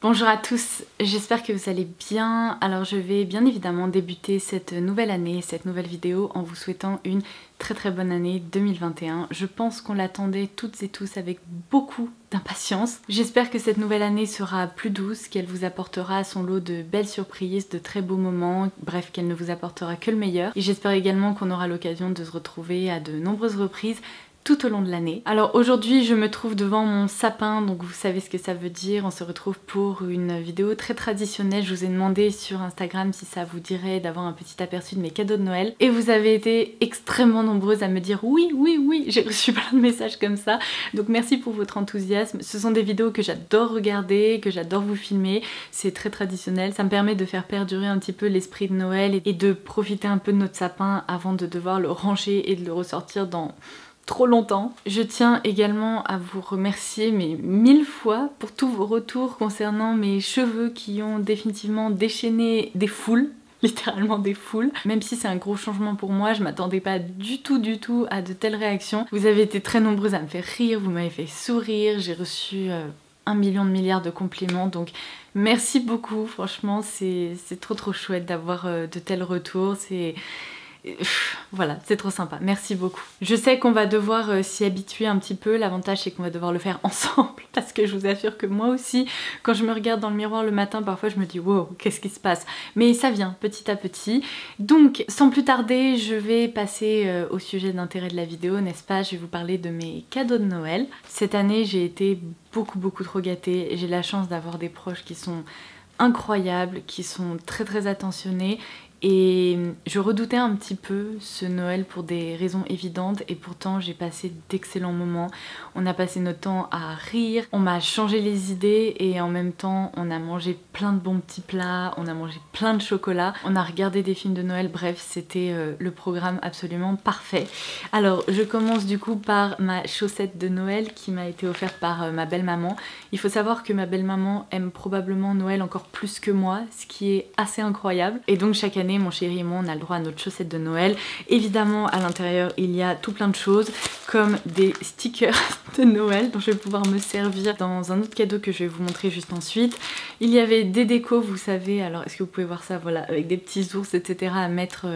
Bonjour à tous, j'espère que vous allez bien. Alors je vais bien évidemment débuter cette nouvelle année, cette nouvelle vidéo en vous souhaitant une très bonne année 2021. Je pense qu'on l'attendait toutes et tous avec beaucoup d'impatience. J'espère que cette nouvelle année sera plus douce, qu'elle vous apportera son lot de belles surprises, de très beaux moments, bref qu'elle ne vous apportera que le meilleur. Et j'espère également qu'on aura l'occasion de se retrouver à de nombreuses reprises tout au long de l'année. Alors aujourd'hui je me trouve devant mon sapin, donc vous savez ce que ça veut dire. On se retrouve pour une vidéo très traditionnelle. Je vous ai demandé sur Instagram si ça vous dirait d'avoir un petit aperçu de mes cadeaux de Noël et vous avez été extrêmement nombreuses à me dire oui. J'ai reçu plein de messages comme ça, donc merci pour votre enthousiasme. Ce sont des vidéos que j'adore regarder, que j'adore vous filmer. C'est très traditionnel, ça me permet de faire perdurer un petit peu l'esprit de Noël et de profiter un peu de notre sapin avant de devoir le ranger et de le ressortir dans trop longtemps. Je tiens également à vous remercier mais 1000 fois pour tous vos retours concernant mes cheveux qui ont définitivement déchaîné des foules. Littéralement des foules. Même si c'est un gros changement pour moi, je m'attendais pas du tout à de telles réactions. Vous avez été très nombreuses à me faire rire, vous m'avez fait sourire, j'ai reçu 1 million de milliards de compliments, donc merci beaucoup. Franchement c'est trop chouette d'avoir de tels retours. Voilà, c'est trop sympa, merci beaucoup. Je sais qu'on va devoir s'y habituer un petit peu, l'avantage c'est qu'on va devoir le faire ensemble parce que je vous assure que moi aussi, quand je me regarde dans le miroir le matin, parfois je me dis wow, qu'est-ce qui se passe? Mais ça vient petit à petit. Donc sans plus tarder, je vais passer au sujet d'intérêt de la vidéo, n'est-ce pas? Je vais vous parler de mes cadeaux de Noël. Cette année, j'ai été beaucoup trop gâtée. J'ai la chance d'avoir des proches qui sont incroyables, qui sont très attentionnés. Et je redoutais un petit peu ce Noël pour des raisons évidentes et pourtant j'ai passé d'excellents moments. On a passé notre temps à rire, on m'a changé les idées et en même temps on a mangé plein de bons petits plats, on a mangé plein de chocolat, on a regardé des films de Noël, bref c'était le programme absolument parfait. Alors je commence du coup par ma chaussette de Noël qui m'a été offerte par ma belle-maman. Il faut savoir que ma belle-maman aime probablement Noël encore plus que moi, ce qui est assez incroyable. Et donc chaque année mon chéri et moi on a le droit à notre chaussette de Noël. Évidemment à l'intérieur il y a tout plein de choses comme des stickers de Noël dont je vais pouvoir me servir dans un autre cadeau que je vais vous montrer juste ensuite. Il y avait des décos, vous savez, alors est-ce que vous pouvez voir ça, voilà, avec des petits ours etc à mettre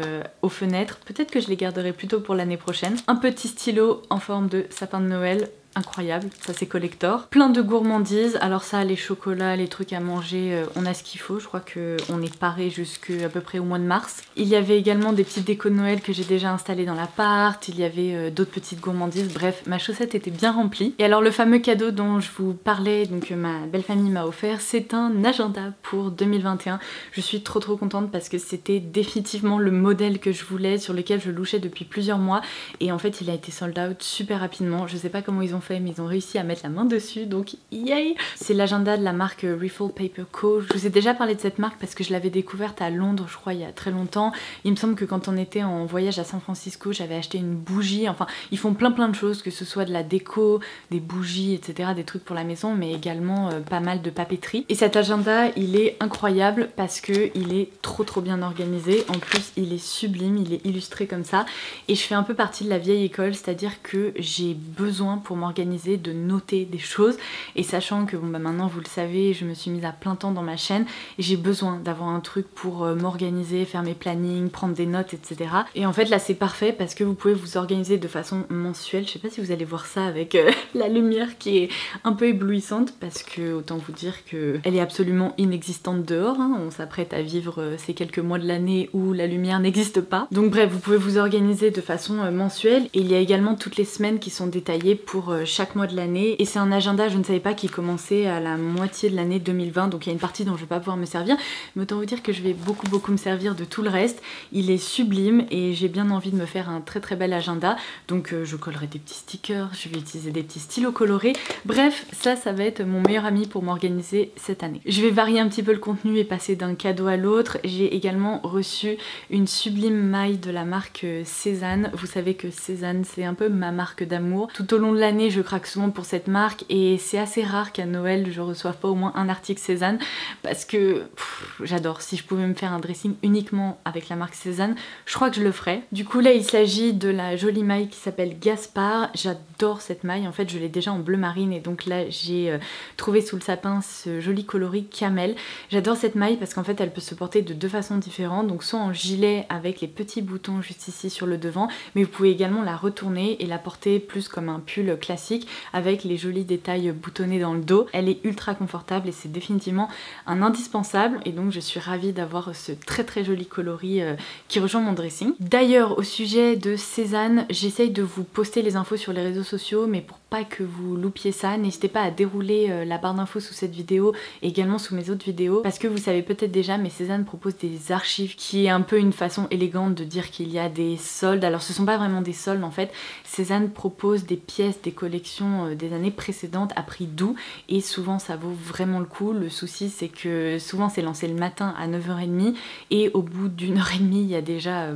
aux fenêtres. Peut-être que je les garderai plutôt pour l'année prochaine. Un petit stylo en forme de sapin de Noël. Incroyable, ça c'est collector. Plein de gourmandises, alors ça les chocolats, les trucs à manger, on a ce qu'il faut, je crois qu'on est paré jusqu'à peu près au mois de mars. Il y avait également des petites décos de Noël que j'ai déjà installées dans l'appart, il y avait d'autres petites gourmandises, bref ma chaussette était bien remplie. Et alors le fameux cadeau dont je vous parlais, donc ma belle famille m'a offert, c'est un agenda pour 2021. Je suis trop contente parce que c'était définitivement le modèle que je voulais, sur lequel je louchais depuis plusieurs mois et en fait il a été sold out super rapidement. Je sais pas comment ils ont fait mais ils ont réussi à mettre la main dessus, donc yay! C'est l'agenda de la marque Refill Paper Co. Je vous ai déjà parlé de cette marque parce que je l'avais découverte à Londres je crois il y a très longtemps. Il me semble que quand on était en voyage à San Francisco j'avais acheté une bougie, enfin ils font plein de choses, que ce soit de la déco, des bougies etc, des trucs pour la maison mais également pas mal de papeterie. Et cet agenda il est incroyable parce que il est trop bien organisé, en plus il est sublime, il est illustré comme ça et je fais un peu partie de la vieille école, c'est à dire que j'ai besoin pour m'organiser de noter des choses et sachant que bon bah maintenant vous le savez je me suis mise à plein temps dans ma chaîne et j'ai besoin d'avoir un truc pour m'organiser, faire mes plannings, prendre des notes etc. Et en fait là c'est parfait parce que vous pouvez vous organiser de façon mensuelle. Je sais pas si vous allez voir ça avec la lumière qui est un peu éblouissante parce que autant vous dire que elle est absolument inexistante dehors, hein. On s'apprête à vivre ces quelques mois de l'année où la lumière n'existe pas. Donc bref vous pouvez vous organiser de façon mensuelle et il y a également toutes les semaines qui sont détaillées pour chaque mois de l'année et c'est un agenda, je ne savais pas, qui commençait à la moitié de l'année 2020, donc il y a une partie dont je vais pas pouvoir me servir mais autant vous dire que je vais beaucoup me servir de tout le reste. Il est sublime et j'ai bien envie de me faire un très bel agenda, donc je collerai des petits stickers, je vais utiliser des petits stylos colorés, bref ça va être mon meilleur ami pour m'organiser cette année. Je vais varier un petit peu le contenu et passer d'un cadeau à l'autre. J'ai également reçu une sublime maille de la marque Cézanne. Vous savez que Cézanne c'est un peu ma marque d'amour. Tout au long de l'année année je craque souvent pour cette marque et c'est assez rare qu'à Noël je reçoive pas au moins un article Cézanne parce que j'adore. Si je pouvais me faire un dressing uniquement avec la marque Cézanne, je crois que je le ferais. Du coup là il s'agit de la jolie maille qui s'appelle Gaspard. J'adore cette maille, en fait je l'ai déjà en bleu marine et donc là j'ai trouvé sous le sapin ce joli coloris camel. J'adore cette maille parce qu'en fait elle peut se porter de deux façons différentes, donc soit en gilet avec les petits boutons juste ici sur le devant, mais vous pouvez également la retourner et la porter plus comme un pull classique avec les jolis détails boutonnés dans le dos. Elle est ultra confortable et c'est définitivement un indispensable et donc je suis ravie d'avoir ce très joli coloris qui rejoint mon dressing. D'ailleurs au sujet de Cézanne, j'essaye de vous poster les infos sur les réseaux sociaux, mais pour pas que vous loupiez ça, n'hésitez pas à dérouler la barre d'infos sous cette vidéo et également sous mes autres vidéos parce que vous savez peut-être déjà mais Cézanne propose des archives qui est un peu une façon élégante de dire qu'il y a des soldes. Alors ce sont pas vraiment des soldes en fait, Cézanne propose des pièces des collections des années précédentes à prix doux et souvent ça vaut vraiment le coup. Le souci c'est que souvent c'est lancé le matin à 9h30 et au bout d'une heure et demie il y a déjà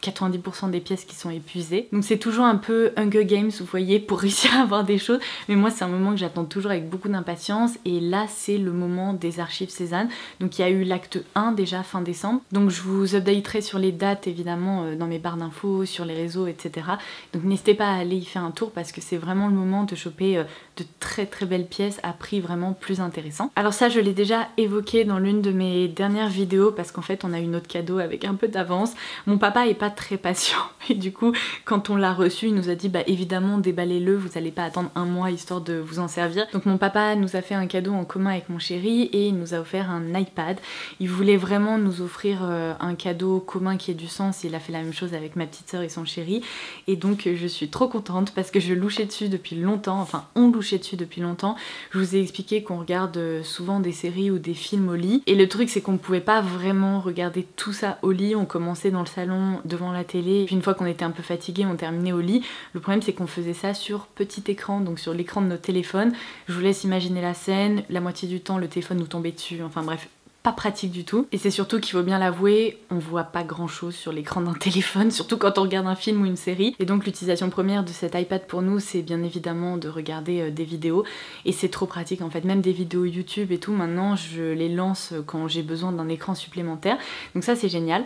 90% des pièces qui sont épuisées. Donc c'est toujours un peu Hunger Games, vous voyez, pour réussir à avoir des choses. Mais moi c'est un moment que j'attends toujours avec beaucoup d'impatience et là c'est le moment des archives Cézanne. Donc il y a eu l'acte 1 déjà fin décembre. Donc je vous updaterai sur les dates évidemment dans mes barres d'infos, sur les réseaux, etc. Donc n'hésitez pas à aller y faire un tour parce que c'est vraiment le moment de choper de très belles pièces à prix vraiment plus intéressant. Alors ça je l'ai déjà évoqué dans l'une de mes dernières vidéos parce qu'en fait on a eu notre cadeau avec un peu d'avance. Mon papa est pas très patient et du coup quand on l'a reçu il nous a dit bah évidemment déballez-le, vous allez pas attendre un mois histoire de vous en servir. Donc mon papa nous a fait un cadeau en commun avec mon chéri et il nous a offert un iPad. Il voulait vraiment nous offrir un cadeau commun qui ait du sens et il a fait la même chose avec ma petite soeur et son chéri et donc je suis trop contente parce que je louchais dessus depuis longtemps, enfin on louchait dessus depuis longtemps. Je vous ai expliqué qu'on regarde souvent des séries ou des films au lit et le truc c'est qu'on pouvait pas vraiment regarder tout ça au lit, on commençait dans le salon devant la télé, puis une fois qu'on était un peu fatigué on terminait au lit. Le problème c'est qu'on faisait ça sur petit écran, donc sur l'écran de notre téléphone. Je vous laisse imaginer la scène, la moitié du temps le téléphone nous tombait dessus, enfin bref, pas pratique du tout. Et c'est surtout qu'il faut bien l'avouer, on voit pas grand chose sur l'écran d'un téléphone, surtout quand on regarde un film ou une série. Et donc l'utilisation première de cet iPad pour nous, c'est bien évidemment de regarder des vidéos. Et c'est trop pratique en fait, même des vidéos YouTube et tout, maintenant je les lance quand j'ai besoin d'un écran supplémentaire. Donc ça c'est génial.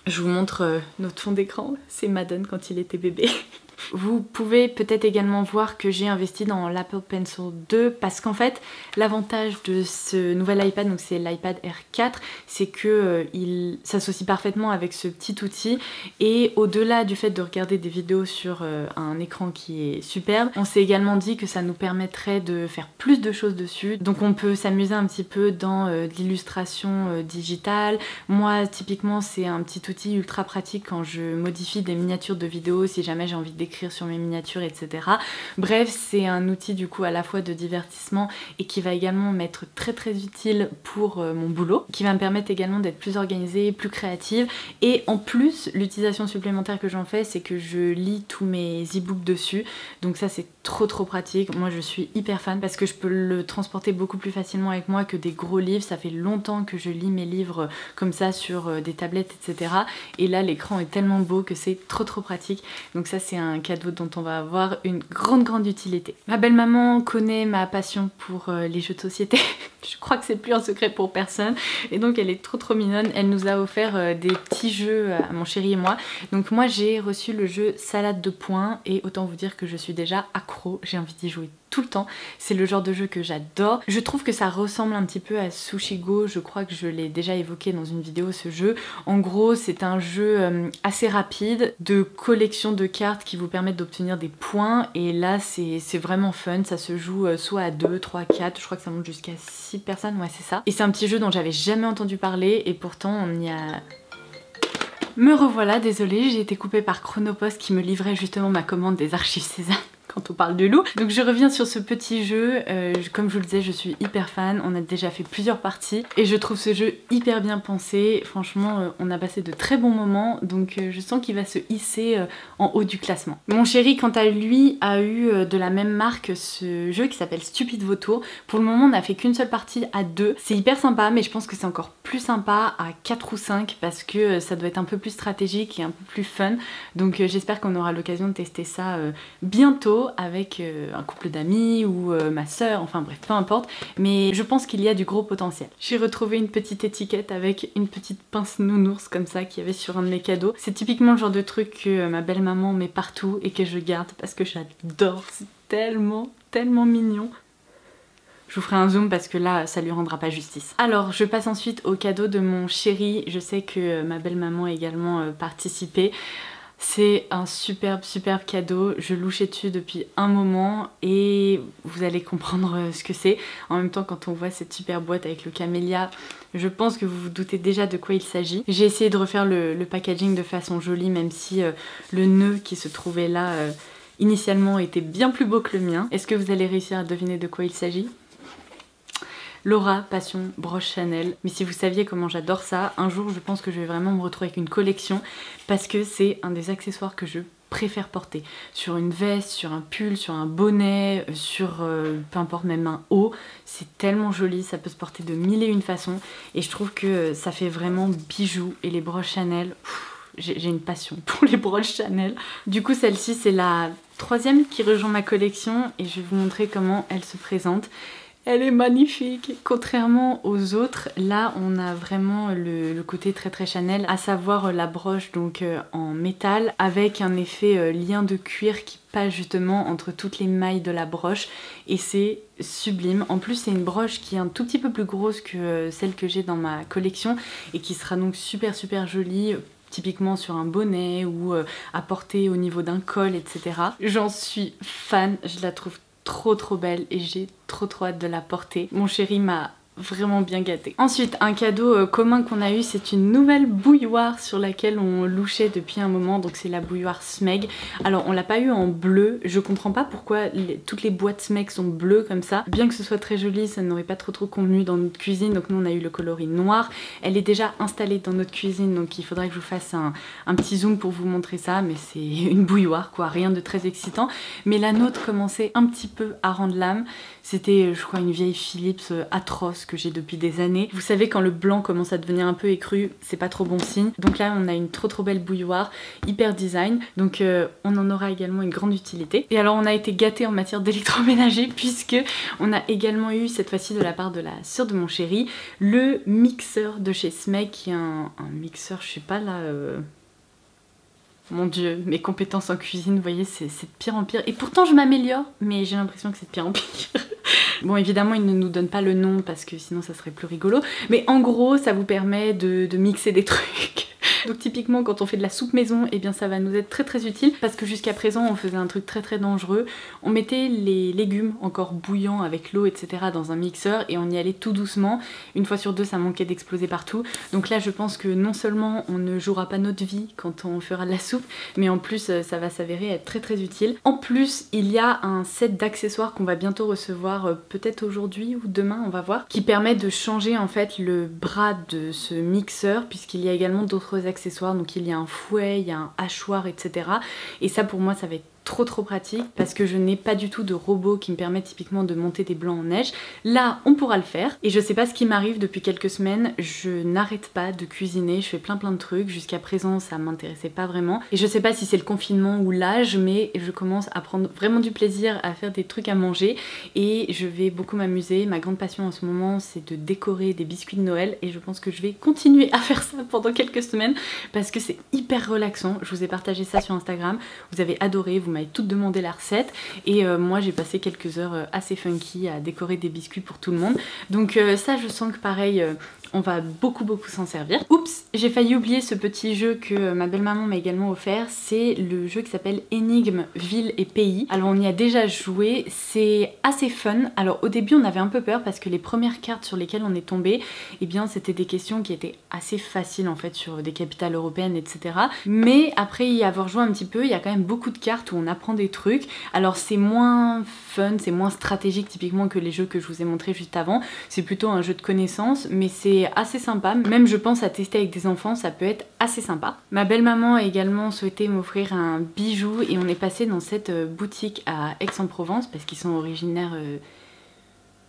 Je vous montre notre fond d'écran, c'est Madden quand il était bébé. Vous pouvez peut-être également voir que j'ai investi dans l'Apple Pencil 2 parce qu'en fait l'avantage de ce nouvel iPad, donc c'est l'iPad Air 4, c'est que il s'associe parfaitement avec ce petit outil et au-delà du fait de regarder des vidéos sur un écran qui est superbe, on s'est également dit que ça nous permettrait de faire plus de choses dessus. Donc on peut s'amuser un petit peu dans l'illustration digitale. Moi typiquement c'est un petit outil ultra pratique quand je modifie des miniatures de vidéos, si jamais j'ai envie d'écrire sur mes miniatures, etc. Bref, c'est un outil du coup à la fois de divertissement et qui va également m'être très utile pour mon boulot, qui va me permettre également d'être plus organisée, plus créative. Et en plus, l'utilisation supplémentaire que j'en fais, c'est que je lis tous mes e-books dessus. Donc ça, c'est trop pratique. Moi, je suis hyper fan parce que je peux le transporter beaucoup plus facilement avec moi que des gros livres. Ça fait longtemps que je lis mes livres comme ça sur des tablettes, etc. Et là, l'écran est tellement beau que c'est trop pratique. Donc ça, c'est un cadeau dont on va avoir une grande utilité. Ma belle-maman connaît ma passion pour les jeux de société. Je crois que c'est plus un secret pour personne. Et donc elle est trop mignonne. Elle nous a offert des petits jeux à mon chéri et moi. Donc moi j'ai reçu le jeu Salade de points et autant vous dire que je suis déjà accro. J'ai envie d'y jouer tout le temps. C'est le genre de jeu que j'adore. Je trouve que ça ressemble un petit peu à Sushi Go. Je crois que je l'ai déjà évoqué dans une vidéo ce jeu. En gros c'est un jeu assez rapide de collection de cartes qui vous permettent d'obtenir des points et là c'est vraiment fun. Ça se joue soit à 2, 3, 4, je crois que ça monte jusqu'à 6 personnes, ouais c'est ça. Et c'est un petit jeu dont j'avais jamais entendu parler et pourtant on y a... Me revoilà, désolée, j'ai été coupée par Chronopost qui me livrait justement ma commande des archives Cézanne quand on parle de loup. Donc je reviens sur ce petit jeu, comme je vous le disais je suis hyper fan, on a déjà fait plusieurs parties et je trouve ce jeu hyper bien pensé, franchement on a passé de très bons moments donc je sens qu'il va se hisser en haut du classement. Mon chéri quant à lui a eu de la même marque ce jeu qui s'appelle Stupide Vautour. Pour le moment on n'a fait qu'une seule partie à 2, c'est hyper sympa mais je pense que c'est encore plus sympa à 4 ou 5 parce que ça doit être un peu plus stratégique et un peu plus fun donc j'espère qu'on aura l'occasion de tester ça bientôt. cadeau avec un couple d'amis ou ma soeur, enfin bref, peu importe, mais je pense qu'il y a du gros potentiel. J'ai retrouvé une petite étiquette avec une petite pince nounours comme ça qu'il y avait sur un de mes cadeaux. C'est typiquement le genre de truc que ma belle-maman met partout et que je garde parce que j'adore, c'est tellement mignon. Je vous ferai un zoom parce que là, ça lui rendra pas justice. Alors, je passe ensuite au cadeau de mon chéri. Je sais que ma belle-maman a également participé. C'est un superbe cadeau. Je louchais dessus depuis un moment et vous allez comprendre ce que c'est. En même temps, quand on voit cette super boîte avec le camélia, je pense que vous vous doutez déjà de quoi il s'agit. J'ai essayé de refaire le packaging de façon jolie, même si le nœud qui se trouvait là initialement était bien plus beau que le mien. Est-ce que vous allez réussir à deviner de quoi il s'agit ? Laura Passion broche Chanel. Mais si vous saviez comment j'adore ça, un jour je pense que je vais vraiment me retrouver avec une collection parce que c'est un des accessoires que je préfère porter. Sur une veste, sur un pull, sur un bonnet, sur peu importe même un haut. C'est tellement joli, ça peut se porter de mille et une façons et je trouve que ça fait vraiment bijou. Et les broches Chanel, j'ai une passion pour les broches Chanel. Du coup celle-ci c'est la troisième qui rejoint ma collection et je vais vous montrer comment elle se présente. Elle est magnifique. Contrairement aux autres, là on a vraiment le côté très Chanel, à savoir la broche donc en métal avec un effet lien de cuir qui passe justement entre toutes les mailles de la broche et c'est sublime. En plus c'est une broche qui est un tout petit peu plus grosse que celle que j'ai dans ma collection et qui sera donc super jolie typiquement sur un bonnet ou à porter au niveau d'un col, etc. J'en suis fan, je la trouve trop belle et j'ai trop hâte de la porter. Mon chéri m'a vraiment bien gâtée. Ensuite, un cadeau commun qu'on a eu, c'est une nouvelle bouilloire sur laquelle on louchait depuis un moment, donc c'est la bouilloire Smeg. Alors on l'a pas eu en bleu, je comprends pas pourquoi toutes les boîtes Smeg sont bleues comme ça. Bien que ce soit très joli, ça n'aurait pas trop convenu dans notre cuisine, donc nous on a eu le coloris noir. Elle est déjà installée dans notre cuisine, donc il faudrait que je vous fasse un petit zoom pour vous montrer ça, mais c'est une bouilloire quoi, rien de très excitant. Mais la nôtre commençait un petit peu à rendre l'âme. C'était je crois une vieille Philips atroce que j'ai depuis des années. Vous savez quand le blanc commence à devenir un peu écru, c'est pas trop bon signe. Donc là on a une trop belle bouilloire, hyper design, donc on en aura également une grande utilité. Et alors on a été gâtés en matière d'électroménager puisque on a également eu cette fois-ci de la part de la sœur de mon chéri, le mixeur de chez Smeg qui est un mixeur, je sais pas là... Mon dieu, mes compétences en cuisine, vous voyez, c'est de pire en pire. Et pourtant je m'améliore, mais j'ai l'impression que c'est de pire en pire. Bon évidemment il ne nous donne pas le nom parce que sinon ça serait plus rigolo. Mais en gros ça vous permet de mixer des trucs. Donc typiquement quand on fait de la soupe maison, eh bien ça va nous être très utile parce que jusqu'à présent on faisait un truc très dangereux. On mettait les légumes encore bouillants avec l'eau etc. dans un mixeur et on y allait tout doucement. Une fois sur deux ça manquait d'exploser partout. Donc là je pense que non seulement on ne jouera pas notre vie quand on fera de la soupe, mais en plus ça va s'avérer être très utile. En plus il y a un set d'accessoires qu'on va bientôt recevoir peut-être aujourd'hui ou demain on va voir, qui permet de changer en fait le bras de ce mixeur puisqu'il y a également d'autres accessoires, donc il y a un fouet, il y a un hachoir, etc. Et ça pour moi ça va être trop pratique parce que je n'ai pas du tout de robot qui me permet typiquement de monter des blancs en neige. Là on pourra le faire et je sais pas ce qui m'arrive depuis quelques semaines, je n'arrête pas de cuisiner, je fais plein de trucs, jusqu'à présent ça m'intéressait pas vraiment et je sais pas si c'est le confinement ou l'âge mais je commence à prendre vraiment du plaisir à faire des trucs à manger et je vais beaucoup m'amuser. Ma grande passion en ce moment c'est de décorer des biscuits de Noël et je pense que je vais continuer à faire ça pendant quelques semaines parce que c'est hyper relaxant. Je vous ai partagé ça sur Instagram, vous avez adoré, vous m'avez toutes demandé la recette et moi j'ai passé quelques heures assez funky à décorer des biscuits pour tout le monde. Donc ça je sens que pareil on va beaucoup s'en servir. Oups, j'ai failli oublier ce petit jeu que ma belle-maman m'a également offert, c'est le jeu qui s'appelle Énigmes, Ville et Pays. Alors on y a déjà joué, c'est assez fun. Alors au début on avait un peu peur parce que les premières cartes sur lesquelles on est tombé, eh bien c'était des questions qui étaient assez faciles en fait sur des capitales européennes etc. Mais après y avoir joué un petit peu, il y a quand même beaucoup de cartes où on apprend des trucs. Alors c'est moins fun, c'est moins stratégique typiquement que les jeux que je vous ai montrés juste avant. C'est plutôt un jeu de connaissances mais c'est assez sympa, même je pense à tester avec des enfants, ça peut être assez sympa. Ma belle-maman a également souhaité m'offrir un bijou et on est passé dans cette boutique à Aix-en-Provence parce qu'ils sont originaires,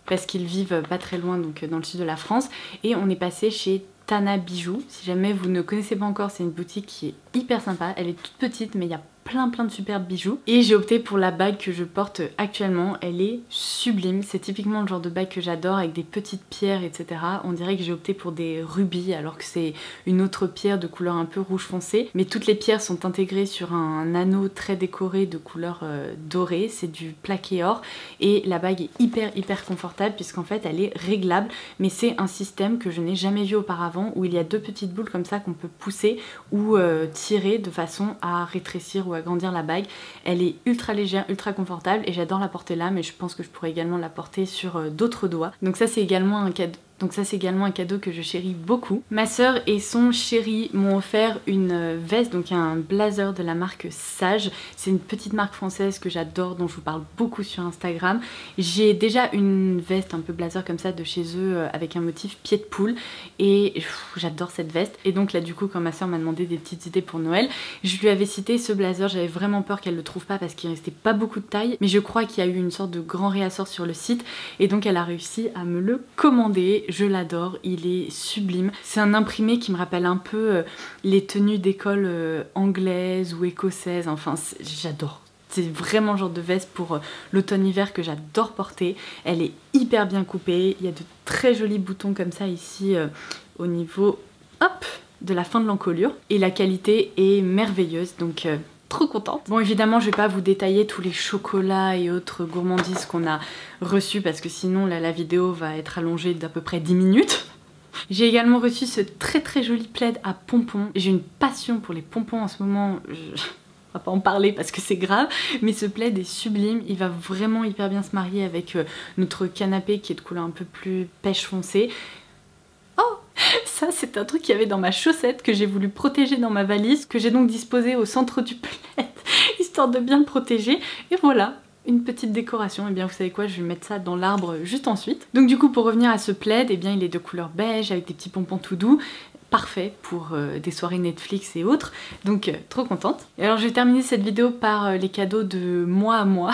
parce qu'ils vivent pas très loin donc dans le sud de la France et on est passé chez Tana Bijoux. Si jamais vous ne connaissez pas encore, c'est une boutique qui est hyper sympa. Elle est toute petite mais il y a plein de superbes bijoux. Et j'ai opté pour la bague que je porte actuellement. Elle est sublime. C'est typiquement le genre de bague que j'adore avec des petites pierres, etc. On dirait que j'ai opté pour des rubis alors que c'est une autre pierre de couleur un peu rouge foncé. Mais toutes les pierres sont intégrées sur un anneau très décoré de couleur dorée. C'est du plaqué or. Et la bague est hyper confortable puisqu'en fait elle est réglable. Mais c'est un système que je n'ai jamais vu auparavant où il y a deux petites boules comme ça qu'on peut pousser ou tirer de façon à rétrécir ou agrandir la bague. Elle est ultra légère, ultra confortable et j'adore la porter là, mais je pense que je pourrais également la porter sur d'autres doigts. Donc ça c'est également un cadeau. Que je chéris beaucoup. Ma soeur et son chéri m'ont offert une veste, donc un blazer de la marque Sage. C'est une petite marque française que j'adore, dont je vous parle beaucoup sur Instagram. J'ai déjà une veste un peu blazer comme ça de chez eux avec un motif pied de poule et j'adore cette veste. Et donc là du coup quand ma soeur m'a demandé des petites idées pour Noël, je lui avais cité ce blazer. J'avais vraiment peur qu'elle le trouve pas parce qu'il restait pas beaucoup de taille, mais je crois qu'il y a eu une sorte de grand réassort sur le site et donc elle a réussi à me le commander. Je l'adore, il est sublime. C'est un imprimé qui me rappelle un peu les tenues d'école anglaises ou écossaises, enfin j'adore. C'est vraiment le genre de veste pour l'automne-hiver que j'adore porter. Elle est hyper bien coupée, il y a de très jolis boutons comme ça ici au niveau, hop, de la fin de l'encolure. Et la qualité est merveilleuse, donc trop contente. Bon évidemment je vais pas vous détailler tous les chocolats et autres gourmandises qu'on a reçus parce que sinon là, la vidéo va être allongée d'à peu près 10 minutes. J'ai également reçu ce très joli plaid à pompons. J'ai une passion pour les pompons en ce moment. On va pas en parler parce que c'est grave, mais ce plaid est sublime, il va vraiment hyper bien se marier avec notre canapé qui est de couleur un peu plus pêche foncée. Oh, ça c'est un truc qu'il y avait dans ma chaussette que j'ai voulu protéger dans ma valise, que j'ai donc disposé au centre du plaid, histoire de bien le protéger. Et voilà, une petite décoration. Et bien vous savez quoi, je vais mettre ça dans l'arbre juste ensuite. Donc du coup pour revenir à ce plaid, et bien il est de couleur beige avec des petits pompons tout doux. Parfait pour des soirées Netflix et autres, donc trop contente. Et alors je vais terminer cette vidéo par les cadeaux de moi à moi.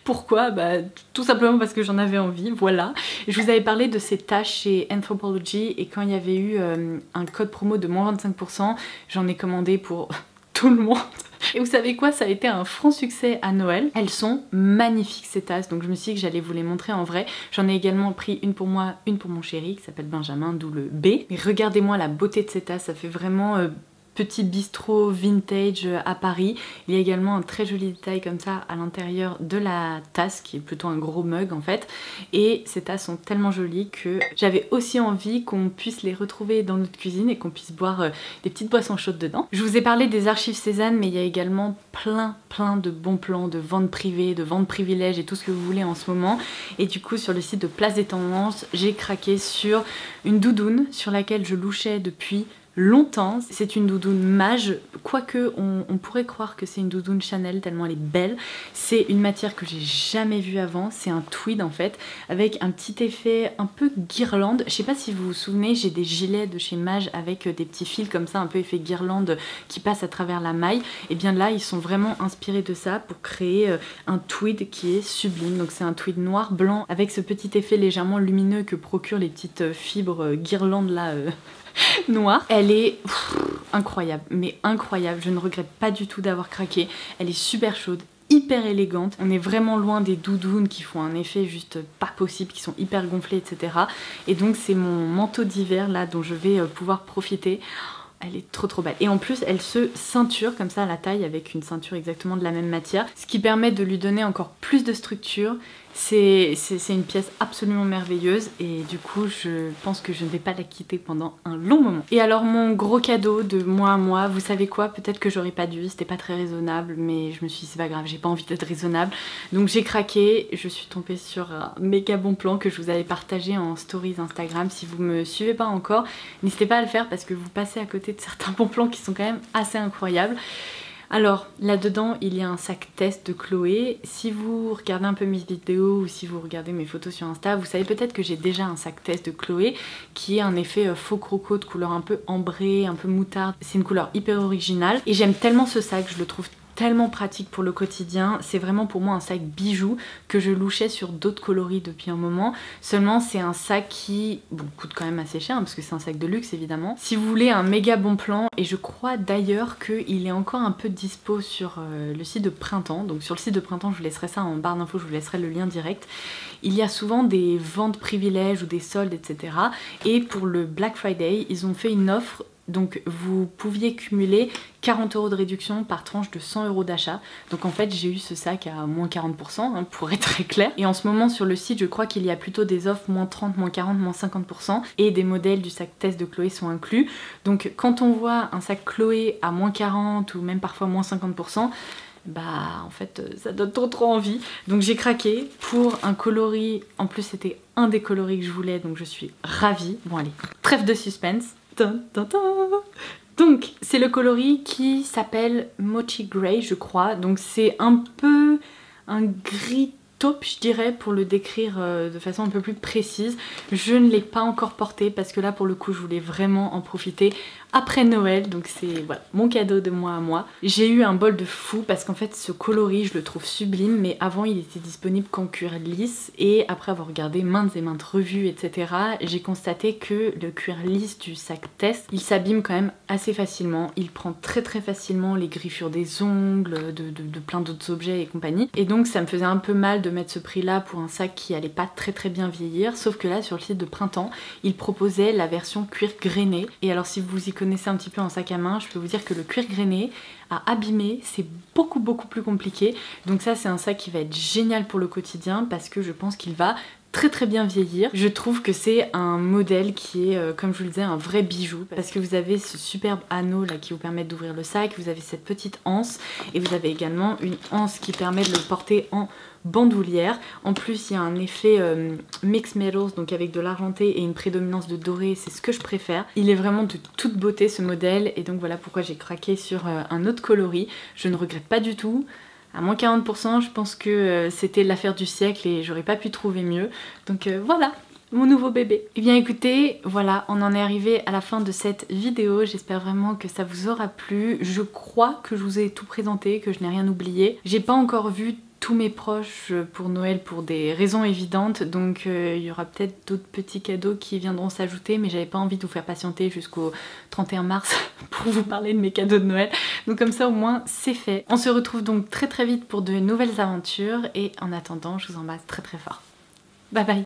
Pourquoi? Bah tout simplement parce que j'en avais envie, voilà. Je vous avais parlé de ces taches chez Anthropologie et quand il y avait eu un code promo de moins 25%, j'en ai commandé pour tout le monde. Et vous savez quoi, ça a été un franc succès à Noël. Elles sont magnifiques ces tasses, donc je me suis dit que j'allais vous les montrer en vrai. J'en ai également pris une pour moi, une pour mon chéri qui s'appelle Benjamin, d'où le B. Mais regardez-moi la beauté de ces tasses, ça fait vraiment petit bistrot vintage à Paris. Il y a également un très joli détail comme ça à l'intérieur de la tasse qui est plutôt un gros mug en fait. Et ces tasses sont tellement jolies que j'avais aussi envie qu'on puisse les retrouver dans notre cuisine et qu'on puisse boire des petites boissons chaudes dedans. Je vous ai parlé des archives Cézanne, mais il y a également plein de bons plans, de ventes privées, de ventes privilèges et tout ce que vous voulez en ce moment. Et du coup sur le site de Place des Tendances, j'ai craqué sur une doudoune sur laquelle je louchais depuis longtemps. C'est une doudoune mage, quoique on pourrait croire que c'est une doudoune Chanel tellement elle est belle. C'est une matière que j'ai jamais vue avant, c'est un tweed en fait, avec un petit effet un peu guirlande. Je sais pas si vous vous souvenez, j'ai des gilets de chez Mage avec des petits fils comme ça, un peu effet guirlande qui passe à travers la maille. Et bien là, ils sont vraiment inspirés de ça pour créer un tweed qui est sublime. Donc c'est un tweed noir-blanc avec ce petit effet légèrement lumineux que procurent les petites fibres guirlandes là noire. Elle est incroyable, mais incroyable. Je ne regrette pas du tout d'avoir craqué. Elle est super chaude, hyper élégante. On est vraiment loin des doudounes qui font un effet juste pas possible, qui sont hyper gonflées, etc. Et donc c'est mon manteau d'hiver là dont je vais pouvoir profiter. Elle est trop belle. Et en plus elle se ceinture comme ça à la taille avec une ceinture exactement de la même matière, ce qui permet de lui donner encore plus de structure. C'est une pièce absolument merveilleuse et du coup je pense que je ne vais pas la quitter pendant un long moment. Et alors mon gros cadeau de moi à moi, vous savez quoi, peut-être que j'aurais pas dû, c'était pas très raisonnable, mais je me suis dit c'est pas grave, j'ai pas envie d'être raisonnable. Donc j'ai craqué, je suis tombée sur un méga bon plan que je vous avais partagé en stories Instagram. Si vous me suivez pas encore, n'hésitez pas à le faire parce que vous passez à côté de certains bons plans qui sont quand même assez incroyables. Alors là-dedans il y a un sac test de Chloé. Si vous regardez un peu mes vidéos ou si vous regardez mes photos sur Insta, vous savez peut-être que j'ai déjà un sac test de Chloé qui est un effet faux croco de couleur un peu ambrée, un peu moutarde. C'est une couleur hyper originale et j'aime tellement ce sac, je le trouve tellement pratique pour le quotidien, c'est vraiment pour moi un sac bijou que je louchais sur d'autres coloris depuis un moment. Seulement c'est un sac qui coûte quand même assez cher hein, parce que c'est un sac de luxe évidemment. Si vous voulez un méga bon plan, et je crois d'ailleurs qu'il est encore un peu dispo sur le site de Printemps, donc sur le site de Printemps je vous laisserai ça en barre d'infos, je vous laisserai le lien direct. Il y a souvent des ventes privilèges ou des soldes etc. Et pour le Black Friday ils ont fait une offre. Donc vous pouviez cumuler 40 € de réduction par tranche de 100 € d'achat. Donc en fait j'ai eu ce sac à moins 40% hein, pour être très clair. Et en ce moment sur le site je crois qu'il y a plutôt des offres moins 30, moins 40, moins 50% et des modèles du sac test de Chloé sont inclus. Donc quand on voit un sac Chloé à moins 40 ou même parfois moins 50%, bah en fait ça donne trop envie. Donc j'ai craqué pour un coloris, en plus c'était un des coloris que je voulais donc je suis ravie. Bon allez, trêve de suspense. Donc c'est le coloris qui s'appelle Mochi Grey je crois, donc c'est un peu un gris taupe je dirais pour le décrire de façon un peu plus précise. Je ne l'ai pas encore porté parce que là pour le coup je voulais vraiment en profiter après Noël, donc c'est voilà, mon cadeau de moi à moi. J'ai eu un bol de fou parce qu'en fait ce coloris je le trouve sublime, mais avant il était disponible qu'en cuir lisse et après avoir regardé maintes et maintes revues etc, j'ai constaté que le cuir lisse du sac test il s'abîme quand même assez facilement, il prend très facilement les griffures des ongles, de plein d'autres objets et compagnie, et donc ça me faisait un peu mal de mettre ce prix là pour un sac qui allait pas très bien vieillir, sauf que là sur le site de Printemps il proposait la version cuir grainé, et alors si vous y connaissez un petit peu en sac à main, je peux vous dire que le cuir grainé à abîmer c'est beaucoup plus compliqué, donc ça c'est un sac qui va être génial pour le quotidien parce que je pense qu'il va très bien vieillir. Je trouve que c'est un modèle qui est comme je vous le disais un vrai bijou parce que vous avez ce superbe anneau là qui vous permet d'ouvrir le sac, vous avez cette petite anse et vous avez également une anse qui permet de le porter en bandoulière. En plus il y a un effet mixed metals, donc avec de l'argenté et une prédominance de doré, c'est ce que je préfère. Il est vraiment de toute beauté ce modèle et donc voilà pourquoi j'ai craqué sur un autre coloris. Je ne regrette pas du tout. À moins 40%, je pense que c'était l'affaire du siècle et j'aurais pas pu trouver mieux. Donc voilà, mon nouveau bébé. Et bien écoutez, voilà, on en est arrivé à la fin de cette vidéo. J'espère vraiment que ça vous aura plu. Je crois que je vous ai tout présenté, que je n'ai rien oublié. J'ai pas encore vu tous mes proches pour Noël pour des raisons évidentes, donc il y aura peut-être d'autres petits cadeaux qui viendront s'ajouter, mais j'avais pas envie de vous faire patienter jusqu'au 31 mars pour vous parler de mes cadeaux de Noël, donc comme ça au moins c'est fait. On se retrouve donc très vite pour de nouvelles aventures et en attendant je vous embrasse très fort. Bye bye.